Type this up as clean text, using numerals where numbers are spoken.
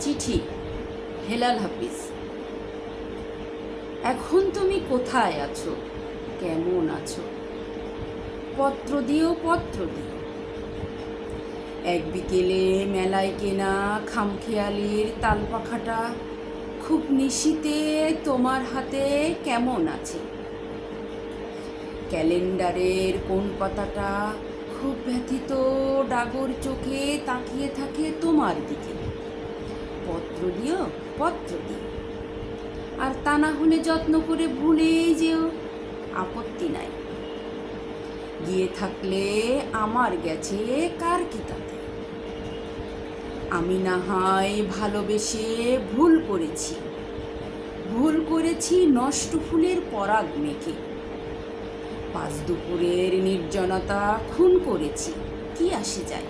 চিঠি। হেলাল হাফিজ। এখন তুমি কোথায় আছো, কেমন আছো? পত্র দিও, পত্র দিও। এক বিকেলে মেলায় কেনা খামখেয়ালির তালপাখাটা খুব নিশীতে তোমার হাতে কেমন আছে? ক্যালেন্ডারের কোন পাতাটা খুব ব্যথিত ডাগর চোখে তাকিয়ে থাকে তোমার দিকে? পত্র দিও, পত্র দিও। আর তা না হলে যত্ন করে ভুলেই যেও, আপত্তি নাই। গিয়ে থাকলে আমার গেছে, কার কি তাতে? আমি না হয় ভালোবেসে ভুল করেছি নষ্ট ফুলের পরাগ মেখে। পাঁচ দুপুরের নির্জনতা খুন করেছি, কি আসে যায়?